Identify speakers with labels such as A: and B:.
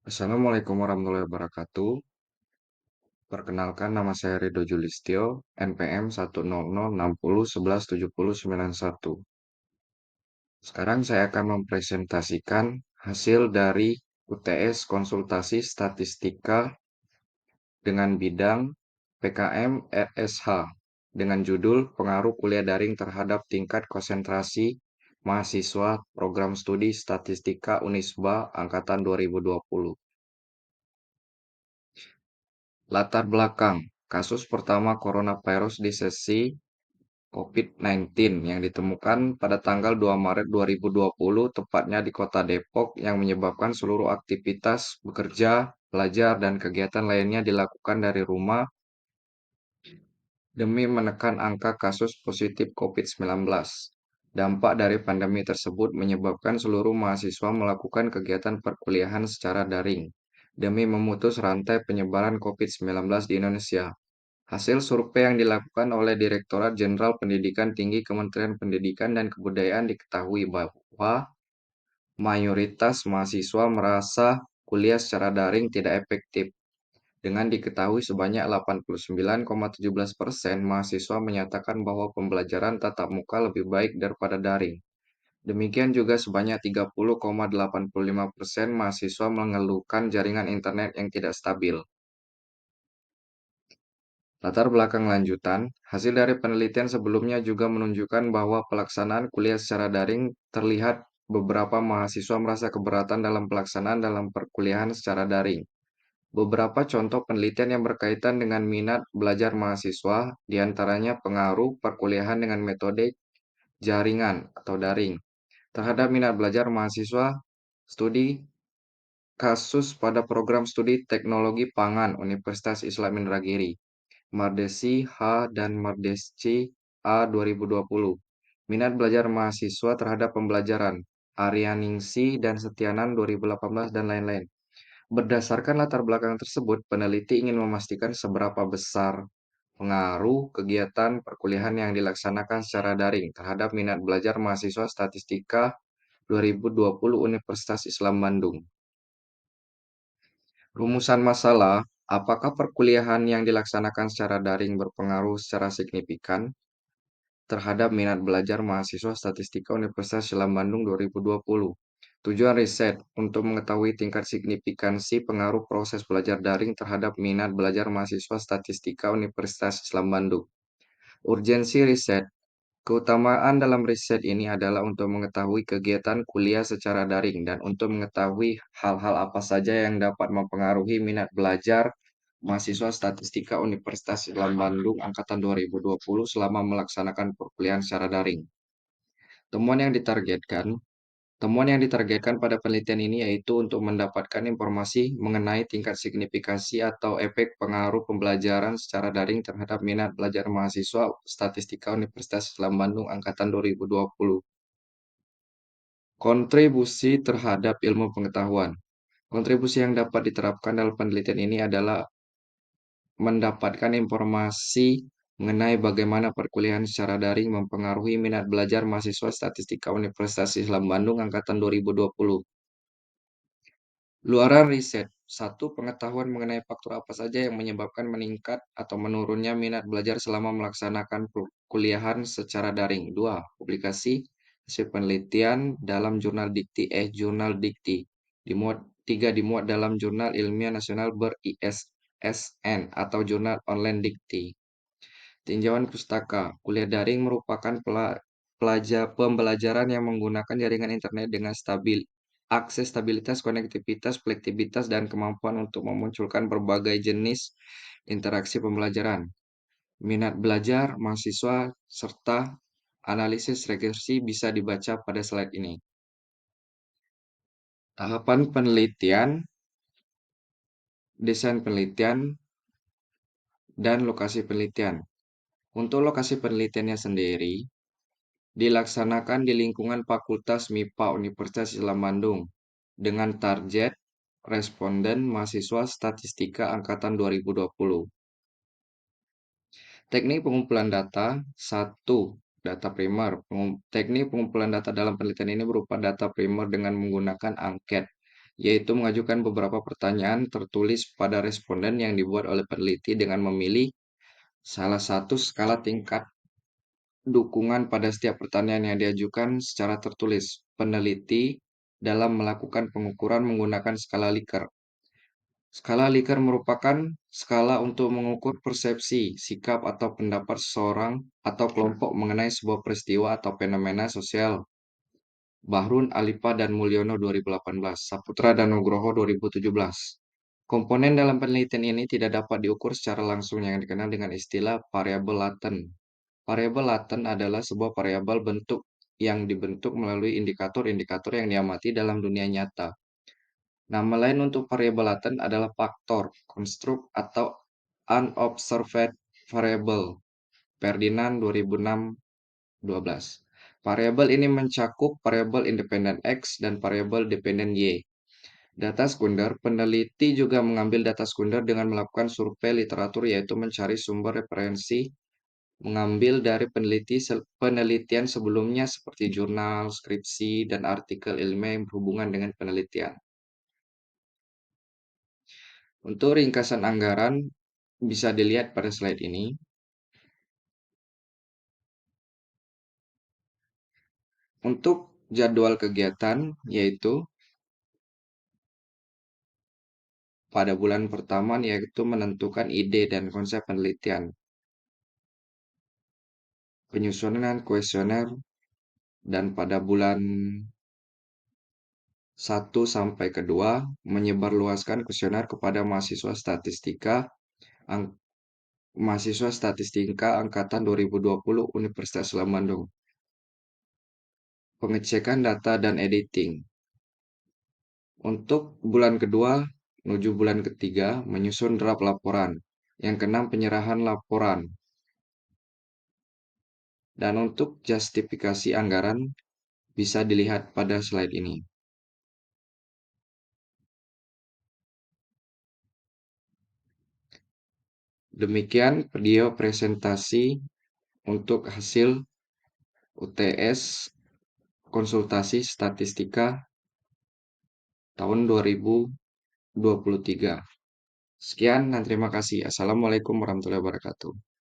A: Assalamualaikum warahmatullahi wabarakatuh. Perkenalkan nama saya Rido Julistyo, NPM 10060117091. Sekarang saya akan mempresentasikan hasil dari UTS Konsultasi Statistika dengan bidang PKM RSH dengan judul Pengaruh Kuliah Daring Terhadap Tingkat Konsentrasi Mahasiswa Program Studi Statistika Unisba Angkatan 2020. Latar belakang, kasus pertama coronavirus di sesi COVID-19 yang ditemukan pada tanggal 2 Maret 2020 tepatnya di kota Depok yang menyebabkan seluruh aktivitas bekerja, belajar, dan kegiatan lainnya dilakukan dari rumah demi menekan angka kasus positif COVID-19. Dampak dari pandemi tersebut menyebabkan seluruh mahasiswa melakukan kegiatan perkuliahan secara daring demi memutus rantai penyebaran COVID-19 di Indonesia. Hasil survei yang dilakukan oleh Direktorat Jenderal Pendidikan Tinggi Kementerian Pendidikan dan Kebudayaan diketahui bahwa mayoritas mahasiswa merasa kuliah secara daring tidak efektif. Dengan diketahui sebanyak 89,17% mahasiswa menyatakan bahwa pembelajaran tatap muka lebih baik daripada daring. Demikian juga sebanyak 30,85% mahasiswa mengeluhkan jaringan internet yang tidak stabil. Latar belakang lanjutan, hasil dari penelitian sebelumnya juga menunjukkan bahwa pelaksanaan kuliah secara daring terlihat beberapa mahasiswa merasa keberatan dalam pelaksanaan dalam perkuliahan secara daring. Beberapa contoh penelitian yang berkaitan dengan minat belajar mahasiswa, diantaranya pengaruh perkuliahan dengan metode jaringan atau daring terhadap minat belajar mahasiswa, studi kasus pada program studi teknologi pangan Universitas Islam Indragiri. Mardesi H. dan Mardesci A 2020. Minat belajar mahasiswa terhadap pembelajaran. Aryaningsi dan Setianan 2018 dan lain-lain. Berdasarkan latar belakang tersebut, peneliti ingin memastikan seberapa besar pengaruh kegiatan perkuliahan yang dilaksanakan secara daring terhadap minat belajar mahasiswa Statistika 2020 Universitas Islam Bandung. Rumusan masalah, apakah perkuliahan yang dilaksanakan secara daring berpengaruh secara signifikan terhadap minat belajar mahasiswa Statistika Universitas Islam Bandung 2020? Tujuan riset untuk mengetahui tingkat signifikansi pengaruh proses belajar daring terhadap minat belajar mahasiswa Statistika Universitas Islam Bandung. Urgensi riset. Keutamaan dalam riset ini adalah untuk mengetahui kegiatan kuliah secara daring dan untuk mengetahui hal-hal apa saja yang dapat mempengaruhi minat belajar mahasiswa Statistika Universitas Islam Bandung Angkatan 2020 selama melaksanakan perkuliahan secara daring. Temuan yang ditargetkan Temuan yang ditargetkan pada penelitian ini yaitu untuk mendapatkan informasi mengenai tingkat signifikansi atau efek pengaruh pembelajaran secara daring terhadap minat belajar mahasiswa Statistika Universitas Islam Bandung Angkatan 2020. Kontribusi terhadap ilmu pengetahuan. Kontribusi yang dapat diterapkan dalam penelitian ini adalah mendapatkan informasi mengenai bagaimana perkuliahan secara daring mempengaruhi minat belajar mahasiswa Statistika Universitas Islam Bandung Angkatan 2020. Luaran riset. Satu, pengetahuan mengenai faktor apa saja yang menyebabkan meningkat atau menurunnya minat belajar selama melaksanakan kuliahan secara daring. Dua, publikasi hasil penelitian dalam jurnal dikti jurnal dikti. Tiga, dimuat dalam jurnal ilmiah nasional ber-ISSN atau jurnal online dikti. Tinjauan pustaka. Kuliah daring merupakan pembelajaran yang menggunakan jaringan internet dengan akses stabilitas, konektivitas, fleksibilitas, dan kemampuan untuk memunculkan berbagai jenis interaksi pembelajaran. Minat belajar mahasiswa serta analisis regresi bisa dibaca pada slide ini. Tahapan penelitian, desain penelitian, dan lokasi penelitian. Untuk lokasi penelitiannya sendiri, dilaksanakan di lingkungan Fakultas MIPA Universitas Islam Bandung dengan target responden mahasiswa Statistika Angkatan 2020. Teknik pengumpulan data. 1. Data primer. Teknik pengumpulan data dalam penelitian ini berupa data primer dengan menggunakan angket. yaitu mengajukan beberapa pertanyaan tertulis pada responden yang dibuat oleh peneliti dengan memilih salah satu skala tingkat dukungan pada setiap pertanyaan yang diajukan secara tertulis. Peneliti dalam melakukan pengukuran menggunakan skala Likert. Skala Likert merupakan skala untuk mengukur persepsi, sikap, atau pendapat seseorang atau kelompok mengenai sebuah peristiwa atau fenomena sosial. Bahrun, Alipa, dan Mulyono 2018, Saputra dan Nugroho 2017. Komponen dalam penelitian ini tidak dapat diukur secara langsung yang dikenal dengan istilah variabel laten. Variabel laten adalah sebuah variabel bentuk yang dibentuk melalui indikator-indikator yang diamati dalam dunia nyata. Nama lain untuk variabel laten adalah faktor, konstruk, atau unobserved variable. Ferdinand 2006-12. Variabel ini mencakup variabel independen X dan variabel dependen Y. Data sekunder, peneliti juga mengambil data sekunder dengan melakukan survei literatur, yaitu mencari sumber referensi mengambil dari penelitian sebelumnya seperti jurnal, skripsi, dan artikel ilmiah yang berhubungan dengan penelitian. Untuk ringkasan anggaran bisa dilihat pada slide ini. Untuk jadwal kegiatan yaitu pada bulan pertama yaitu menentukan ide dan konsep penelitian, penyusunan kuesioner, dan pada bulan 1 sampai 2 menyebarluaskan kuesioner kepada mahasiswa statistika angkatan 2020 Universitas Islam Bandung. Pengecekan data dan editing. Untuk bulan kedua menuju bulan ketiga menyusun draft laporan. Yang keenam penyerahan laporan. Dan untuk justifikasi anggaran bisa dilihat pada slide ini. Demikian video presentasi untuk hasil UTS konsultasi statistika tahun 2023. Sekian dan terima kasih. Assalamualaikum warahmatullahi wabarakatuh.